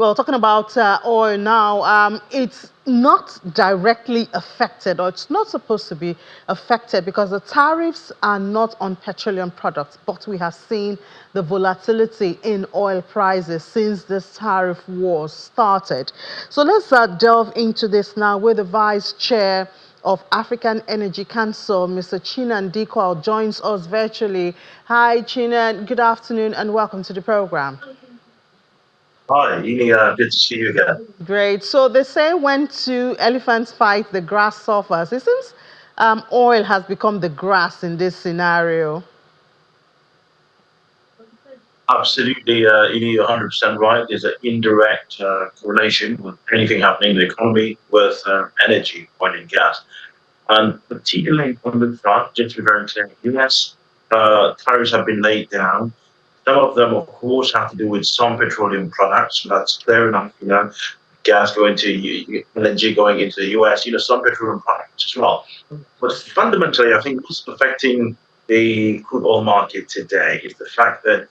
Well, talking about oil now, it's not directly affected, or it's not supposed to be affected because the tariffs are not on petroleum products, but we have seen the volatility in oil prices since this tariff war started. So let's delve into this now with the Vice Chair of African Energy Council, Mr. Chinan Dikwa, joins us virtually. Hi, Chinan. Good afternoon and welcome to the program. Hi, Amy, good to see you again. Great. So they say when two elephants fight, the grass suffers. It seems oil has become the grass in this scenario. Absolutely, Amy, you're 100% right. There's an indirect correlation with anything happening in the economy with energy, oil and gas. And particularly on the front, just to be very clear, US tariffs have been laid down. Some of them, of course, have to do with some petroleum products. So that's clear enough, gas going to LNG going into the US, some petroleum products as well. But fundamentally, I think what's affecting the crude oil market today is the fact that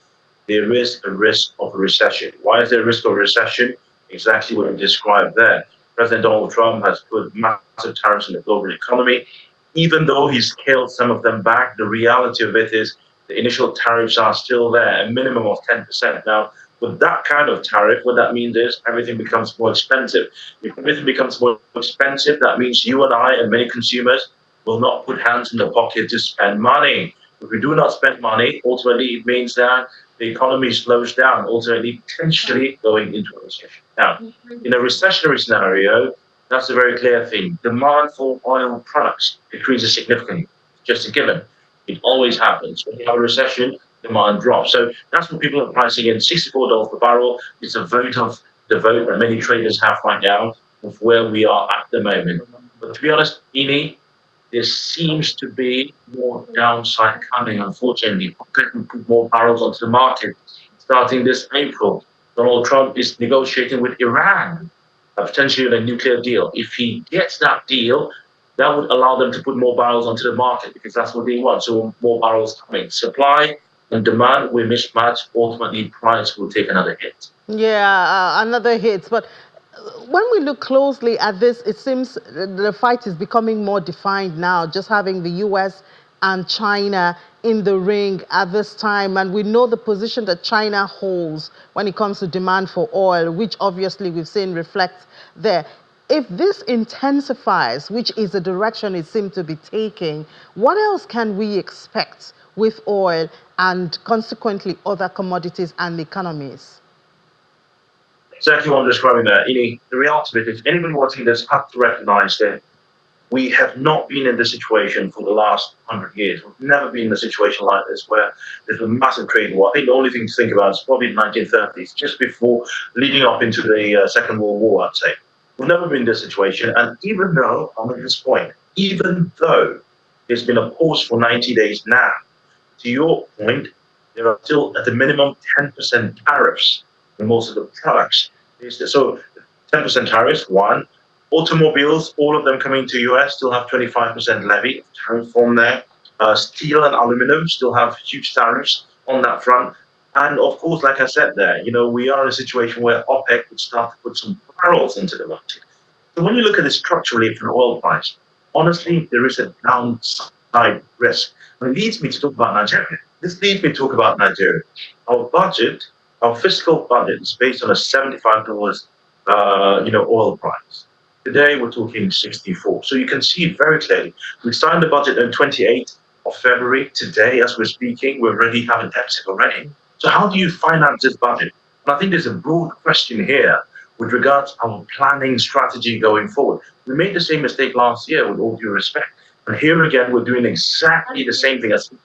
there is a risk of a recession. Why is there a risk of a recession? Exactly what you described there. President Donald Trump has put massive tariffs on the global economy. Even though he's scaled some of them back, the reality of it is the initial tariffs are still there, a minimum of 10%. Now, with that kind of tariff, what that means is everything becomes more expensive. If everything becomes more expensive, that means you and I and many consumers will not put hands in the pocket to spend money. If we do not spend money, ultimately it means that the economy slows down, ultimately potentially going into a recession. Now, in a recessionary scenario, that's a very clear thing. Demand for oil products decreases significantly, just a given. It always happens. When you have a recession, demand drops. So that's what people are pricing in. $64 per barrel is a vote of the vote that many traders have right now of where we are at the moment. But to be honest, Eni, there seems to be more downside coming, unfortunately. OPEC will put more barrels onto the market starting this April. Donald Trump is negotiating with Iran, potentially on a nuclear deal. If he gets that deal, that would allow them to put more barrels onto the market because that's what they want. So more barrels coming. Supply and demand will mismatch. Ultimately, price will take another hit. Yeah, another hit. But when we look closely at this, it seems the fight is becoming more defined now, just having the US and China in the ring at this time. And we know the position that China holds when it comes to demand for oil, which obviously we've seen reflect there. If this intensifies, which is the direction it seems to be taking, what else can we expect with oil and consequently other commodities and economies? Exactly what I'm describing there. The reality of it is anybody watching this has to recognize that we have not been in this situation for the last 100 years. We've never been in a situation like this where there's a massive trade war. I think the only thing to think about is probably the 1930s, just before leading up into the Second World War, I'd say. We've never been in this situation. And even though, I'm at this point, even though there's been a pause for 90 days now, to your point, there are still at the minimum 10% tariffs on most of the products. So 10% tariffs, one. Automobiles, all of them coming to US, still have 25% levy tariff on there. Steel and aluminum still have huge tariffs on that front. And of course, like I said there, we are in a situation where OPEC would start to put some barrels into the market. So when you look at it structurally for the oil price, honestly, there is a downside risk. And it leads me to talk about Nigeria. This leads me to talk about Nigeria. Our fiscal budget is based on a $75, oil price. Today, we're talking 64. So you can see very clearly, we signed the budget on 28th of February. Today, as we're speaking, we already have a deficit already. So how do you finance this budget? And I think there's a broad question here with regards to our planning strategy going forward. We made the same mistake last year, with all due respect. And here again, we're doing exactly the same thing as a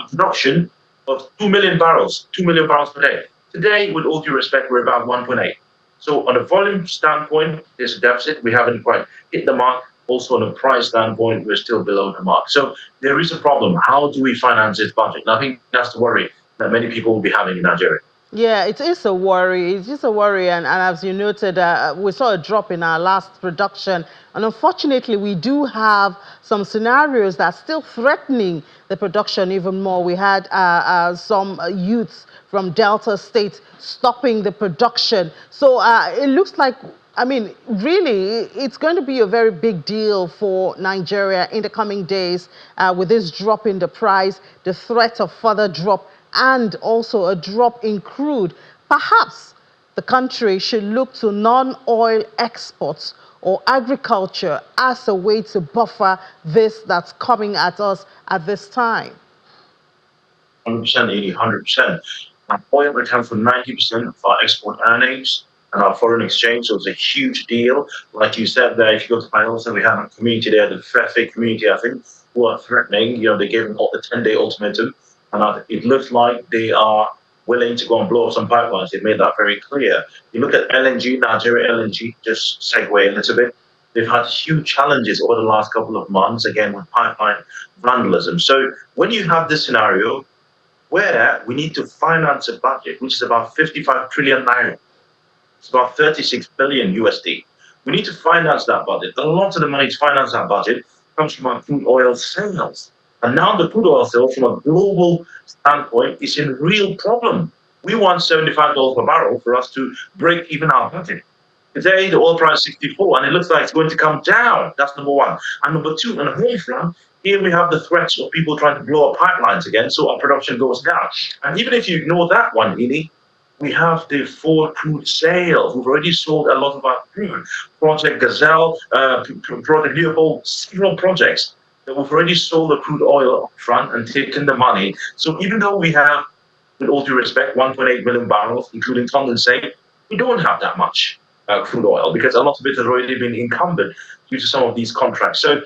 production of 2 million barrels per day. Today, with all due respect, we're about 1.8. So on a volume standpoint, there's a deficit. We haven't quite hit the mark. Also on a price standpoint, we're still below the mark. So there is a problem. How do we finance this budget? And I think that's the worry that many people will be having in Nigeria. Yeah, it is a worry. It's just a worry. And as you noted, we saw a drop in our last production. And unfortunately, we do have some scenarios that are still threatening the production even more. We had some youths from Delta State stopping the production. So it looks like, I mean, really, it's going to be a very big deal for Nigeria in the coming days with this drop in the price, the threat of further drop, and also a drop in crude. Perhaps the country should look to non-oil exports or agriculture as a way to buffer this that's coming at us at this time. 100%, 80, 100%. Oil accounts for 90% of our export earnings and our foreign exchange, so it's a huge deal. Like you said there, if you go to my also, we have a community there, the Fefe community, I think, who are threatening. They gave them the 10-day ultimatum, and it looks like they are willing to go and blow up some pipelines. They've made that very clear. You look at LNG, Nigeria LNG, just segue a little bit. They've had huge challenges over the last couple of months, again, with pipeline vandalism. So when you have this scenario, where we need to finance a budget which is about 55 trillion naira. It's about 36 billion USD. We need to finance that budget. A lot of the money to finance that budget comes from our crude oil sales. And now the crude oil sales, from a global standpoint, is in real problem. We want $75 per barrel for us to break even our budget. Today, the oil price is 64, and it looks like it's going to come down. That's number one. And number two, on the home front, here we have the threats of people trying to blow up pipelines again, so our production goes down. And even if you ignore that one, Edie, we have the forward crude sales. We've already sold a lot of our crude. Project Gazelle, Project Leopold, several projects that we've already sold the crude oil up front and taken the money. So even though we have, with all due respect, 1.8 million barrels, including condensate, we don't have that much crude oil because a lot of it has already been encumbered due to some of these contracts. So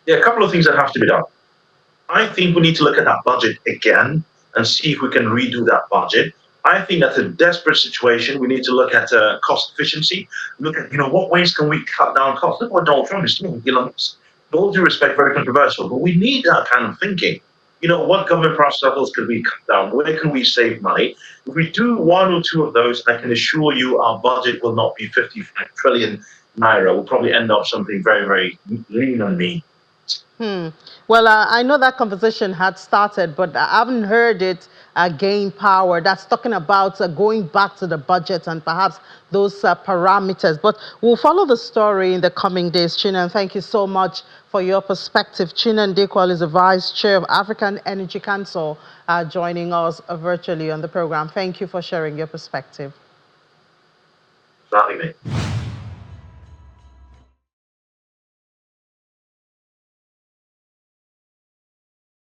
there are a couple of things that have to be done. I think we need to look at that budget again and see if we can redo that budget. I think that's a desperate situation. We need to look at cost efficiency. Look at, what ways can we cut down costs? Look what Donald Trump is doing. With all due respect, very controversial, but we need that kind of thinking. What government price levels could we cut down? Where can we save money? If we do one or two of those, I can assure you our budget will not be 55 trillion naira. We'll probably end up something very, very lean and mean. Well, I know that conversation had started, but I haven't heard it gain power. That's talking about going back to the budget and perhaps those parameters. But we'll follow the story in the coming days, China, and thank you so much for your perspective. China Ndekwal is the Vice Chair of African Energy Council, joining us virtually on the program. Thank you for sharing your perspective. Certainly.